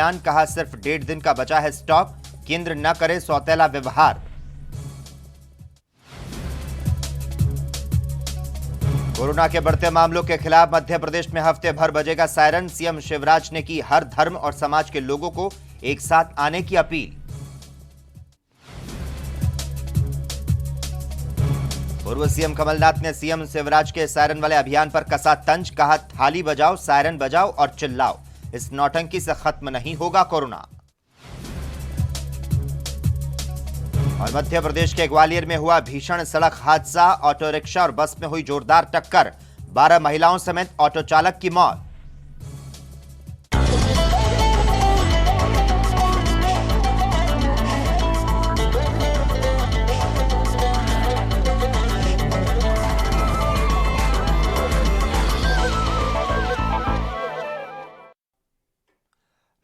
बयान, कहा सिर्फ 1.5 दिन का बचा है स्टॉक, केंद्र न करे सौतेला व्यवहार। कोरोना के बढ़ते मामलों के खिलाफ मध्य प्रदेश में हफ्ते भर बजेगा सायरन, सीएम शिवराज ने की हर धर्म और समाज के लोगों को एक साथ आने की अपील। पूर्व सीएम कमलनाथ ने सीएम शिवराज के सायरन वाले अभियान पर कसा तंज, कहा थाली बजाओ, सायरन बजाओ और चिल्लाओ, इस नौटंकी से खत्म नहीं होगा कोरोना। और मध्य प्रदेश के ग्वालियर में हुआ भीषण सड़क हादसा, ऑटो रिक्शा और बस में हुई जोरदार टक्कर, 12 महिलाओं समेत ऑटो चालक की मौत।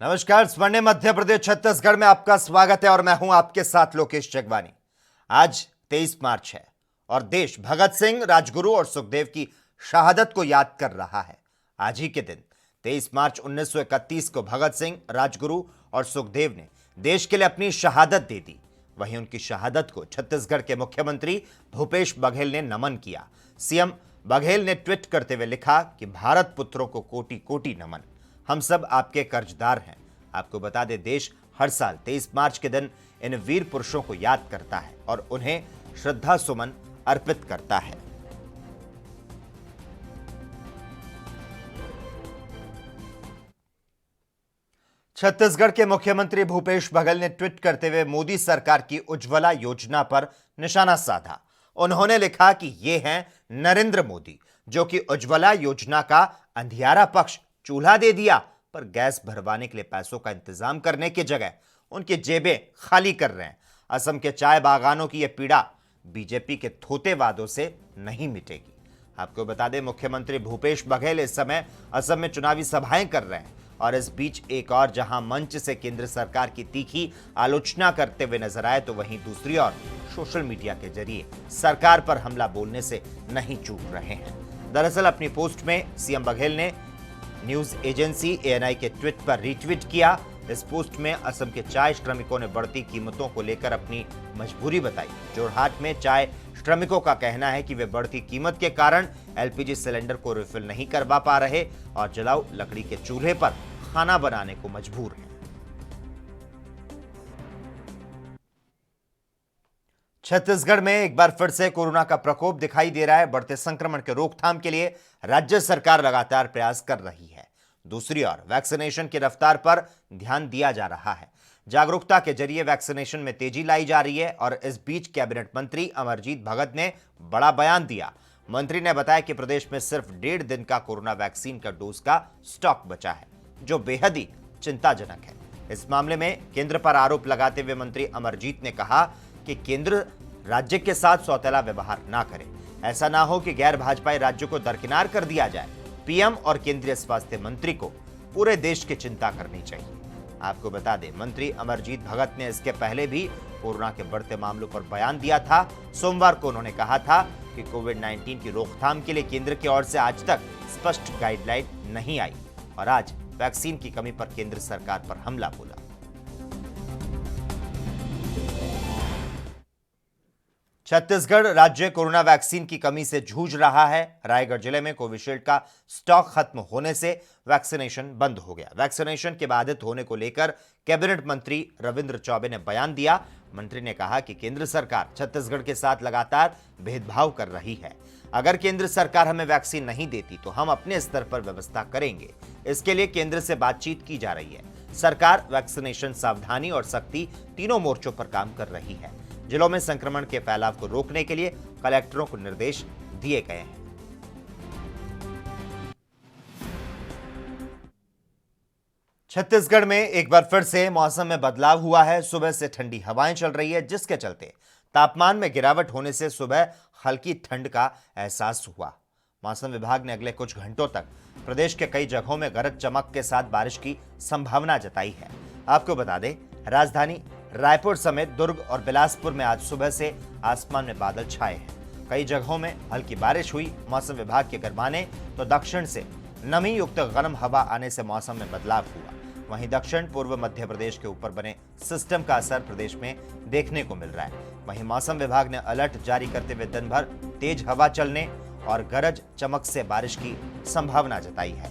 नमस्कार, स्वर्णिम मध्य प्रदेश छत्तीसगढ़ में आपका स्वागत है और मैं हूं आपके साथ लोकेश जगवानी। आज 23 मार्च है और देश भगत सिंह, राजगुरु और सुखदेव की शहादत को याद कर रहा है। आज ही के दिन 23 मार्च 1931 को भगत सिंह, राजगुरु और सुखदेव ने देश के लिए अपनी शहादत दे दी। वहीं उनकी शहादत को छत्तीसगढ़ के मुख्यमंत्री भूपेश बघेल ने नमन किया। सीएम बघेल ने ट्वीट करते हुए लिखा कि भारत पुत्रों को कोटि कोटि नमन, हम सब आपके कर्जदार हैं। आपको बता दें, देश हर साल 23 मार्च के दिन इन वीर पुरुषों को याद करता है और उन्हें श्रद्धा सुमन अर्पित करता है। छत्तीसगढ़ के मुख्यमंत्री भूपेश बघेल ने ट्वीट करते हुए मोदी सरकार की उज्ज्वला योजना पर निशाना साधा। उन्होंने लिखा कि ये हैं नरेंद्र मोदी, जो कि उज्ज्वला योजना का अंधियारा पक्ष चूल्हा दे दिया, पर गैस भरवाने के लिए पैसों का इंतजाम करने की जगह उनकी जेबें खाली कर रहे हैं। असम के चाय बागानों की यह पीड़ा बीजेपी के थोते वादों से नहीं मिटेगी। आपको बता दें, मुख्यमंत्री भूपेश बघेल इस समय असम में चुनावी सभाएं कर रहे हैं और इस बीच एक और जहां मंच से केंद्र सरकार की तीखी आलोचना करते हुए नजर आए, तो वहीं दूसरी ओर सोशल मीडिया के जरिए सरकार पर हमला बोलने से नहीं चूक रहे हैं। दरअसल अपनी पोस्ट में सीएम बघेल ने न्यूज एजेंसी एएनआई के ट्वीट पर रीट्वीट किया। इस पोस्ट में असम के चाय श्रमिकों ने बढ़ती कीमतों को लेकर अपनी मजबूरी बताई। जोरहाट में चाय श्रमिकों का कहना है कि वे बढ़ती कीमत के कारण एलपीजी सिलेंडर को रिफिल नहीं करवा पा रहे और जलाऊ लकड़ी के चूल्हे पर खाना बनाने को मजबूर हैं। छत्तीसगढ़ में एक बार फिर से कोरोना का प्रकोप दिखाई दे रहा है। बढ़ते संक्रमण के रोकथाम के लिए राज्य सरकार लगातार प्रयास कर रही है। दूसरी ओर वैक्सीनेशन की रफ्तार पर ध्यान दिया जा रहा है। जागरूकता के जरिए वैक्सीनेशन में तेजी लाई जा रही है और इस बीच कैबिनेट मंत्री अमरजीत भगत ने बड़ा बयान दिया। मंत्री ने बताया कि प्रदेश में सिर्फ 1.5 दिन का कोरोना वैक्सीन का डोज का स्टॉक बचा है, जो बेहद ही चिंताजनक है। इस मामले में केंद्र पर आरोप लगाते हुए मंत्री अमरजीत ने कहा कि केंद्र राज्य के साथ सौतेला व्यवहार ना करे। ऐसा ना हो कि गैर भाजपाई राज्यों को दरकिनार कर दिया जाए। पीएम और केंद्रीय स्वास्थ्य मंत्री को पूरे देश की चिंता करनी चाहिए। आपको बता दें, मंत्री अमरजीत भगत ने इसके पहले भी कोरोना के बढ़ते मामलों पर बयान दिया था। सोमवार को उन्होंने कहा था कि कोविड-19 की रोकथाम के लिए केंद्र की ओर से आज तक स्पष्ट गाइडलाइन नहीं आई और आज वैक्सीन की कमी पर केंद्र सरकार पर हमला बोला। छत्तीसगढ़ राज्य कोरोना वैक्सीन की कमी से जूझ रहा है। रायगढ़ जिले में कोविशील्ड का स्टॉक खत्म होने से वैक्सीनेशन बंद हो गया। वैक्सीनेशन के बाधित होने को लेकर कैबिनेट मंत्री रविंद्र चौबे ने बयान दिया। मंत्री ने कहा कि केंद्र सरकार छत्तीसगढ़ के साथ लगातार भेदभाव कर रही है। अगर केंद्र सरकार हमें वैक्सीन नहीं देती तो हम अपने स्तर पर व्यवस्था करेंगे। इसके लिए केंद्र से बातचीत की जा रही है। सरकार वैक्सीनेशन, सावधानी और सख्ती तीनों मोर्चों पर काम कर रही है। जिलों में संक्रमण के फैलाव को रोकने के लिए कलेक्टरों को निर्देश दिए गए हैं। छत्तीसगढ़ में एक बार फिर से मौसम में बदलाव हुआ है। सुबह से ठंडी हवाएं चल रही है, जिसके चलते तापमान में गिरावट होने से सुबह हल्की ठंड का एहसास हुआ। मौसम विभाग ने अगले कुछ घंटों तक प्रदेश के कई जगहों में गरज चमक के साथ बारिश की संभावना जताई है। आपको बता दें, राजधानी रायपुर समेत दुर्ग और बिलासपुर में आज सुबह से आसमान में बादल छाए हैं। कई जगहों में हल्की बारिश हुई। मौसम विभाग के अगर माने तो दक्षिण से नमी युक्त गर्म हवा आने से मौसम में बदलाव हुआ। वहीं दक्षिण पूर्व मध्य प्रदेश के ऊपर बने सिस्टम का असर प्रदेश में देखने को मिल रहा है। वहीं मौसम विभाग ने अलर्ट जारी करते हुए दिन भर तेज हवा चलने और गरज चमक से बारिश की संभावना जताई है।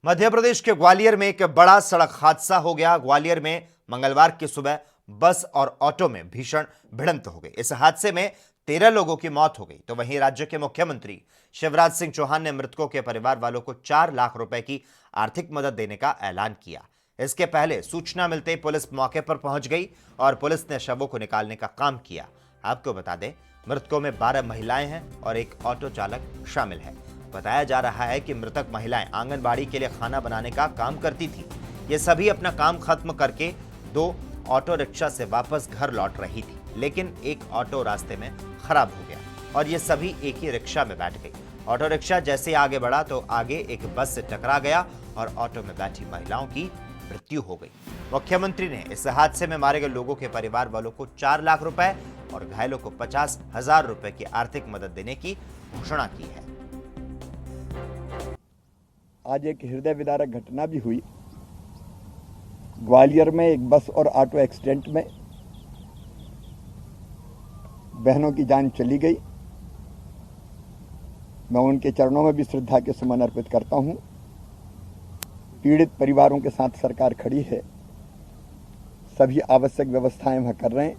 मध्य प्रदेश के ग्वालियर में एक बड़ा सड़क हादसा हो गया। ग्वालियर में मंगलवार की सुबह बस और ऑटो में भीषण भिड़ंत हो गई। इस हादसे में 13 लोगों की मौत हो गई। तो वहीं राज्य के मुख्यमंत्री शिवराज सिंह चौहान ने मृतकों के परिवार वालों को 4 लाख रुपए की आर्थिक मदद देने का ऐलान किया। इसके पहले सूचना मिलते ही पुलिस मौके पर पहुंच गई और पुलिस ने शवों को निकालने का काम किया। आपको बता दें, मृतकों में 12 महिलाएं हैं और एक ऑटो चालक शामिल है। बताया जा रहा है कि मृतक महिलाएं आंगनबाड़ी के लिए खाना बनाने का काम करती थी। ये सभी अपना काम खत्म करके 2 ऑटो रिक्शा से वापस घर लौट रही थी, लेकिन एक ऑटो रास्ते में खराब हो गया और ये सभी एक ही रिक्शा में बैठ गई। ऑटो रिक्शा जैसे आगे बढ़ा तो आगे एक बस से टकरा गया और ऑटो में बैठी महिलाओं की मृत्यु हो गई। मुख्यमंत्री ने इस हादसे में मारे गए लोगों के परिवार वालों को 4 लाख रुपए और घायलों को 50,000 रुपए की आर्थिक मदद देने की घोषणा की है। आज एक हृदय विदारक घटना भी हुई। ग्वालियर में एक बस और ऑटो एक्सीडेंट में बहनों की जान चली गई। मैं उनके चरणों में भी श्रद्धा के सुमन अर्पित करता हूं। पीड़ित परिवारों के साथ सरकार खड़ी है। सभी आवश्यक व्यवस्थाएं वह कर रहे हैं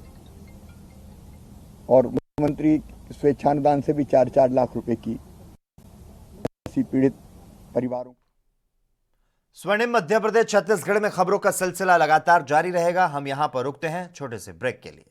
और मुख्यमंत्री स्वेच्छानुदान से भी 4-4 लाख रुपए की ऐसी पीड़ित परिवारों। स्वर्णिम मध्य प्रदेश छत्तीसगढ़ में खबरों का सिलसिला लगातार जारी रहेगा। हम यहां पर रुकते हैं छोटे से ब्रेक के लिए।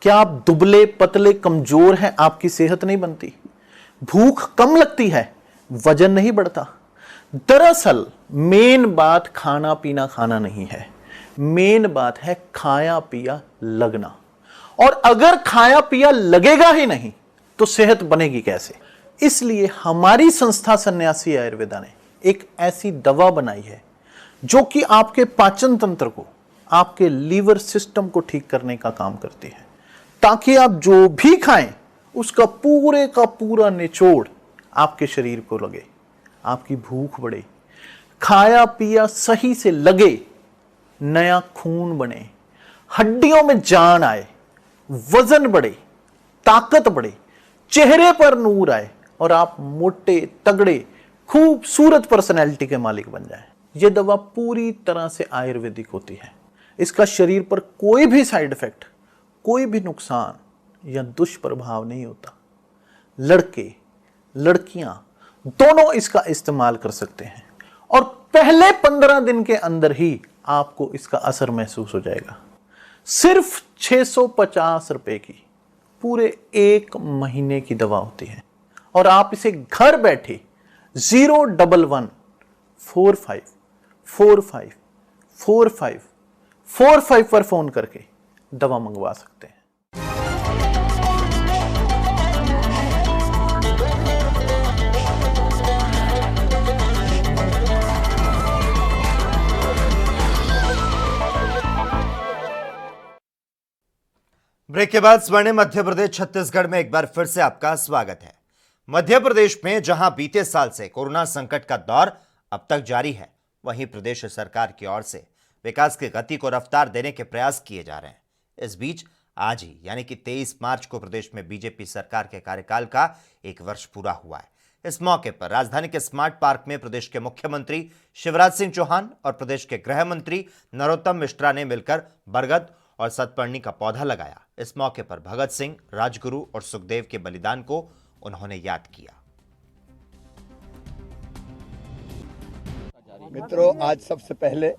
क्या आप दुबले पतले कमजोर हैं? आपकी सेहत नहीं बनती, भूख कम लगती है, वजन नहीं बढ़ता। दरअसल मेन बात खाना पीना खाना नहीं है, मेन बात है खाया पिया लगना। और अगर खाया पिया लगेगा ही नहीं तो सेहत बनेगी कैसे? इसलिए हमारी संस्था सन्यासी आयुर्वेदा ने एक ऐसी दवा बनाई है जो कि आपके पाचन तंत्र को, आपके लीवर सिस्टम को ठीक करने का काम करती है, ताकि आप जो भी खाएं उसका पूरे का पूरा निचोड़ आपके शरीर को लगे, आपकी भूख बढ़े, खाया पिया सही से लगे, नया खून बने, हड्डियों में जान आए, वजन बढ़े, ताकत बढ़े, चेहरे पर नूर आए और आप मोटे तगड़े खूबसूरत पर्सनैलिटी के मालिक बन जाएं। यह दवा पूरी तरह से आयुर्वेदिक होती है। इसका शरीर पर कोई भी साइड इफेक्ट, कोई भी नुकसान या दुष्प्रभाव नहीं होता। लड़के लड़कियां दोनों इसका इस्तेमाल कर सकते हैं और पहले 15 दिन के अंदर ही आपको इसका असर महसूस हो जाएगा। सिर्फ 650 रुपए की पूरे 1 महीने की दवा होती है और आप इसे घर बैठे 01145454545 पर फोन करके दवा मंगवा सकते हैं। ब्रेक के बाद स्वर्णिम मध्य प्रदेश छत्तीसगढ़ में एक बार फिर से आपका स्वागत है। मध्य प्रदेश में जहां बीते साल से कोरोना संकट का दौर अब तक जारी है, वहीं प्रदेश सरकार की ओर से विकास की गति को रफ्तार देने के प्रयास किए जा रहे हैं। इस बीच आज ही यानी कि 23 मार्च को प्रदेश में बीजेपी सरकार के कार्यकाल का 1 वर्ष पूरा हुआ है। इस मौके पर राजधानी के स्मार्ट पार्क में प्रदेश के मुख्यमंत्री शिवराज सिंह चौहान और प्रदेश के गृह मंत्री नरोत्तम मिश्रा ने मिलकर बरगद और सतपर्णी का पौधा लगाया। इस मौके पर भगत सिंह, राजगुरु और सुखदेव के बलिदान को उन्होंने याद किया। मित्रों, आज सबसे पहले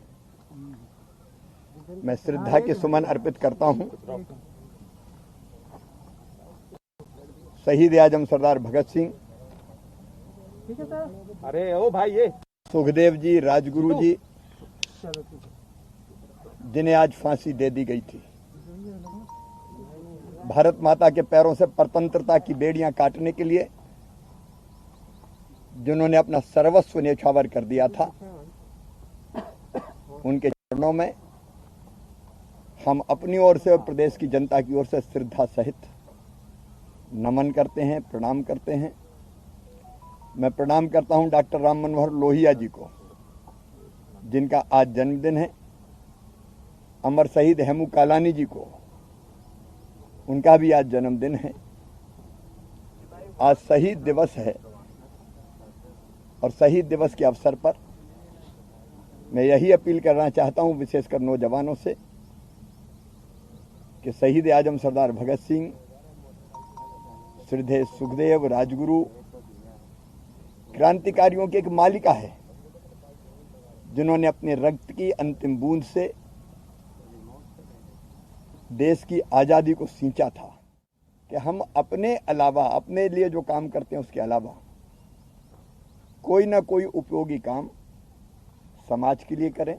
मैं श्रद्धा के सुमन अर्पित करता हूं शहीद आजम सरदार भगत सिंह, अरे ओ भाई ये सुखदेव जी, राजगुरु जी, जिन्हें आज फांसी दे दी गई थी। भारत माता के पैरों से स्वतंत्रता की बेड़ियां काटने के लिए जिन्होंने अपना सर्वस्व न्यौछावर कर दिया था, उनके चरणों में हम अपनी ओर से और प्रदेश की जनता की ओर से श्रद्धा सहित नमन करते हैं, प्रणाम करते हैं। मैं प्रणाम करता हूं डॉक्टर राम मनोहर लोहिया जी को, जिनका आज जन्मदिन है। अमर शहीद हेमू कालानी जी को, उनका भी आज जन्मदिन है। आज शहीद दिवस है और शहीद दिवस के अवसर पर मैं यही अपील करना चाहता हूं, विशेषकर नौजवानों से, कि शहीद आजम सरदार भगत सिंह, श्रद्धेय सुखदेव, राजगुरु क्रांतिकारियों की एक मालिका है, जिन्होंने अपने रक्त की अंतिम बूंद से देश की आजादी को सींचा था। कि हम अपने अलावा, अपने लिए जो काम करते हैं उसके अलावा कोई ना कोई उपयोगी काम समाज के लिए करें,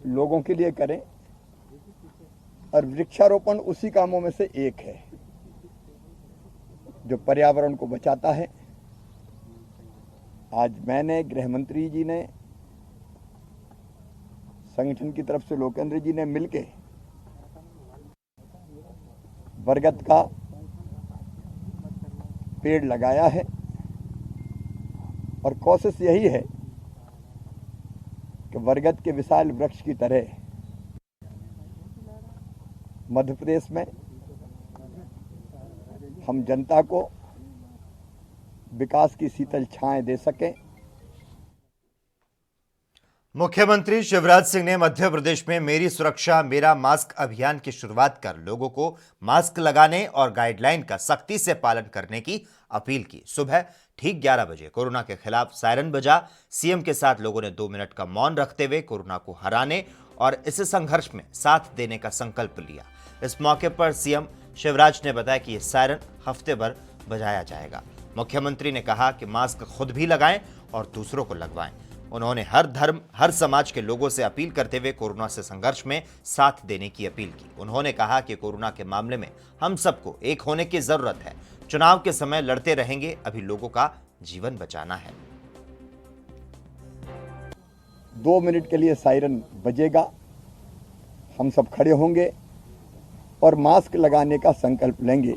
लोगों के लिए करें, और वृक्षारोपण उसी कामों में से एक है जो पर्यावरण को बचाता है। आज मैंने, गृह मंत्री जी ने, संगठन की तरफ से लोकेंद्र जी ने मिलके बरगद का पेड़ लगाया है और कोशिश यही है कि बरगद के विशाल वृक्ष की तरह मध्य प्रदेश में हम जनता को विकास की शीतल छाएं दे सकें। मुख्यमंत्री शिवराज सिंह ने मध्य प्रदेश में मेरी सुरक्षा मेरा मास्क अभियान की शुरुआत कर लोगों को मास्क लगाने और गाइडलाइन का सख्ती से पालन करने की अपील की। सुबह ठीक 11 बजे कोरोना के खिलाफ सायरन बजा। सीएम के साथ लोगों ने 2 मिनट का मौन रखते हुए कोरोना को हराने और इस संघर्ष में साथ देने का संकल्प लिया। इस मौके पर सीएम शिवराज ने बताया कि यह सायरन हफ्ते भर बजाया जाएगा। मुख्यमंत्री ने कहा कि मास्क खुद भी लगाएं और दूसरों को लगवाएं। उन्होंने हर धर्म, हर समाज के लोगों से अपील करते हुए कोरोना से संघर्ष में साथ देने की अपील की। उन्होंने कहा कि कोरोना के मामले में हम सबको एक होने की जरूरत है। चुनाव के समय लड़ते रहेंगे, अभी लोगों का जीवन बचाना है। 2 मिनट के लिए सायरन बजेगा, हम सब खड़े होंगे और मास्क लगाने का संकल्प लेंगे।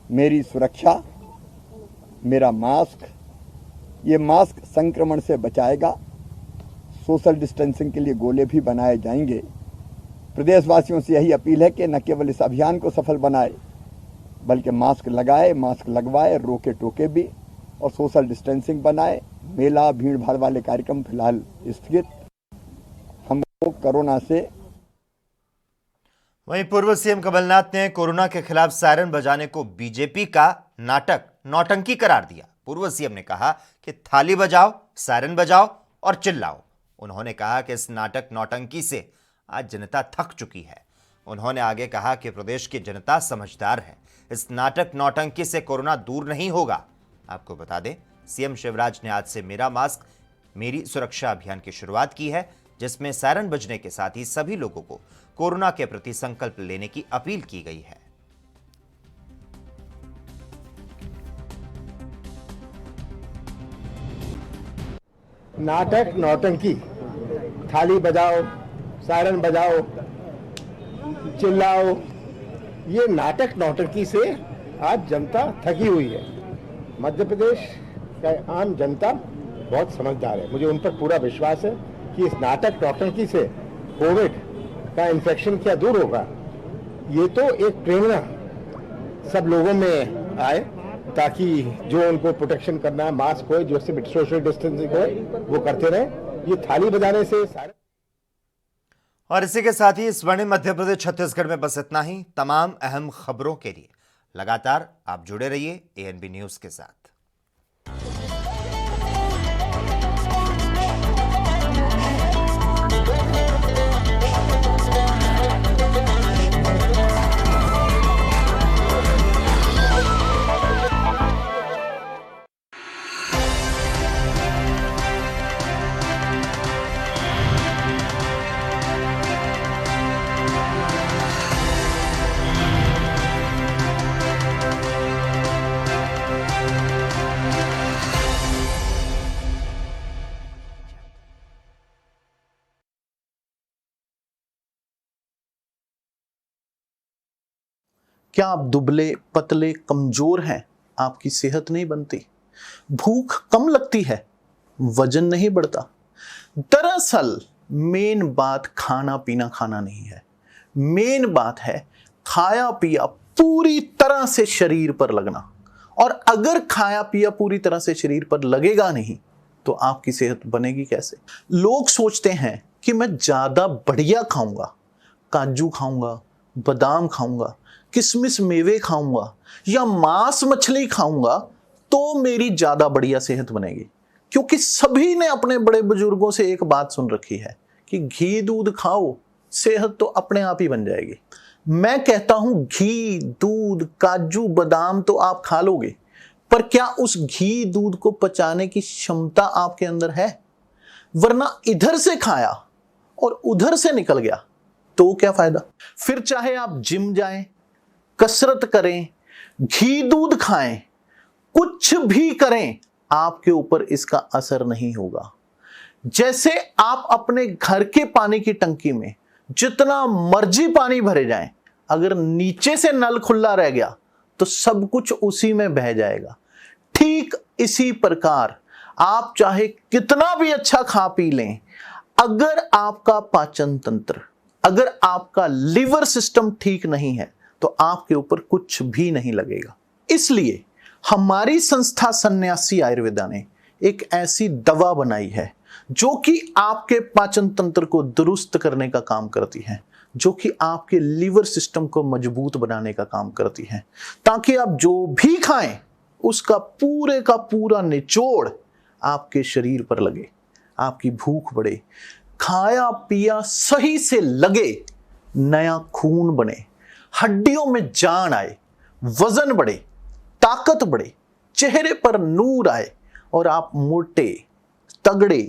मेरी सुरक्षा मेरा मास्क। ये मास्क संक्रमण से बचाएगा। सोशल डिस्टेंसिंग के लिए गोले भी बनाए जाएंगे। प्रदेशवासियों से यही अपील है कि न केवल इस अभियान को सफल बनाए, बल्कि मास्क लगाए, मास्क लगवाए, रोके टोके भी, और सोशल डिस्टेंसिंग बनाए। मेला, भीड़ भाड़ वाले कार्यक्रम फिलहाल स्थगित। हम कोरोना से। वहीं पूर्व सीएम कमलनाथ ने कोरोना के खिलाफ सायरन बजाने को बीजेपी का नाटक, नौटंकी करार दिया। पूर्व सीएम ने कहा कि थाली बजाओ, सायरन बजाओ और चिल्लाओ। उन्होंने कहा कि इस नाटक नौटंकी से आज जनता थक चुकी है। उन्होंने आगे कहा कि प्रदेश की जनता समझदार है, इस नाटक नौटंकी से कोरोना दूर नहीं होगा। आपको बता दें, सीएम शिवराज ने आज से मेरा मास्क मेरी सुरक्षा अभियान की शुरुआत की है, जिसमें सायरन बजने के साथ ही सभी लोगों को कोरोना के प्रति संकल्प लेने की अपील की गई है। नाटक नौटंकी, थाली बजाओ, सायरन बजाओ, चिल्लाओ, ये नाटक नौटंकी से आज जनता थकी हुई है। मध्य प्रदेश का आम जनता बहुत समझदार है। मुझे उन पर पूरा विश्वास है कि इस नाटक नौटंकी से कोविड का इन्फेक्शन क्या दूर होगा। ये तो एक प्रेरणा सब लोगों में आए, ताकि जो उनको प्रोटेक्शन करना है, मास्क हो, जो सोशल डिस्टेंसिंग हो, वो करते रहे। ये थाली बजाने से और इसी के साथ ही स्वर्णिम मध्य प्रदेश छत्तीसगढ़ में बस इतना ही। तमाम अहम खबरों के लिए लगातार आप जुड़े रहिए एएनबी न्यूज के साथ। क्या आप दुबले पतले कमजोर हैं? आपकी सेहत नहीं बनती, भूख कम लगती है, वजन नहीं बढ़ता। दरअसल मेन बात खाना पीना खाना नहीं है, मेन बात है खाया पिया पूरी तरह से शरीर पर लगना। और अगर खाया पिया पूरी तरह से शरीर पर लगेगा नहीं तो आपकी सेहत बनेगी कैसे? लोग सोचते हैं कि मैं ज्यादा बढ़िया खाऊंगा, काजू खाऊंगा, बादाम खाऊंगा, किशमिश मेवे खाऊंगा या मांस मछली खाऊंगा तो मेरी ज्यादा बढ़िया सेहत बनेगी। क्योंकि सभी ने अपने बड़े बुजुर्गों से एक बात सुन रखी है कि घी दूध खाओ, सेहत तो अपने आप ही बन जाएगी। मैं कहता हूं घी दूध काजू बादाम तो आप खा लोगे, पर क्या उस घी दूध को पचाने की क्षमता आपके अंदर है? वरना इधर से खाया और उधर से निकल गया तो क्या फायदा? फिर चाहे आप जिम जाएं, कसरत करें, घी दूध खाएं, कुछ भी करें, आपके ऊपर इसका असर नहीं होगा। जैसे आप अपने घर के पानी की टंकी में जितना मर्जी पानी भरे जाएं, अगर नीचे से नल खुला रह गया तो सब कुछ उसी में बह जाएगा। ठीक इसी प्रकार आप चाहे कितना भी अच्छा खा पी लें, अगर आपका पाचन तंत्र, अगर आपका लिवर सिस्टम ठीक नहीं है तो आपके ऊपर कुछ भी नहीं लगेगा। इसलिए हमारी संस्था सन्यासी आयुर्वेदा ने एक ऐसी दवा बनाई है जो कि आपके पाचन तंत्र को दुरुस्त करने का काम करती है, जो कि आपके लिवर सिस्टम को मजबूत बनाने का काम करती है, ताकि आप जो भी खाएं उसका पूरे का पूरा निचोड़ आपके शरीर पर लगे, आपकी भूख बढ़े, खाया पिया सही से लगे, नया खून बने, हड्डियों में जान आए, वजन बढ़े, ताकत बढ़े, चेहरे पर नूर आए और आप मोटे तगड़े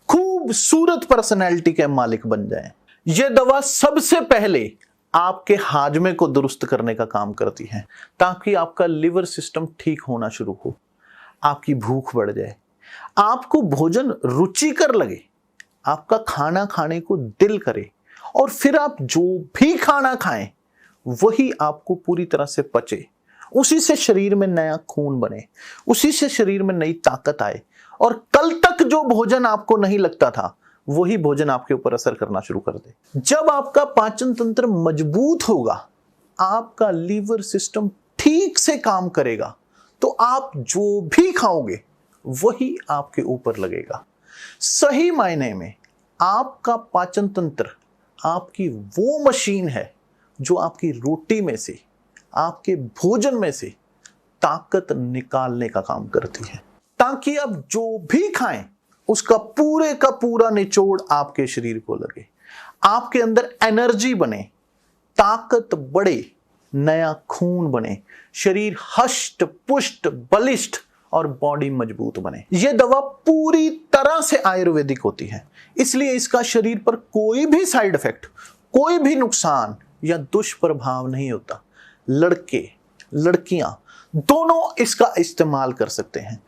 खूबसूरत पर्सनैलिटी के मालिक बन जाएं। यह दवा सबसे पहले आपके हाजमे को दुरुस्त करने का काम करती है, ताकि आपका लिवर सिस्टम ठीक होना शुरू हो, आपकी भूख बढ़ जाए, आपको भोजन रुचिकर लगे, आपका खाना खाने को दिल करे और फिर आप जो भी खाना खाएं वही आपको पूरी तरह से पचे, उसी से शरीर में नया खून बने, उसी से शरीर में नई ताकत आए और कल तक जो भोजन आपको नहीं लगता था वही भोजन आपके ऊपर असर करना शुरू कर दे। जब आपका पाचन तंत्र मजबूत होगा, आपका लीवर सिस्टम ठीक से काम करेगा, तो आप जो भी खाओगे वही आपके ऊपर लगेगा। सही मायने में आपका पाचन तंत्र आपकी वो मशीन है जो आपकी रोटी में से, आपके भोजन में से ताकत निकालने का काम करती है, ताकि आप जो भी खाएं उसका पूरे का पूरा निचोड़ आपके शरीर को लगे, आपके अंदर एनर्जी बने, ताकत बढ़े, नया खून बने, शरीर हष्ट पुष्ट बलिष्ठ और बॉडी मजबूत बने। यह दवा पूरी तरह से आयुर्वेदिक होती है, इसलिए इसका शरीर पर कोई भी साइड इफेक्ट, कोई भी नुकसान या दुष्प्रभाव नहीं होता। लड़के लड़कियां दोनों इसका इस्तेमाल कर सकते हैं।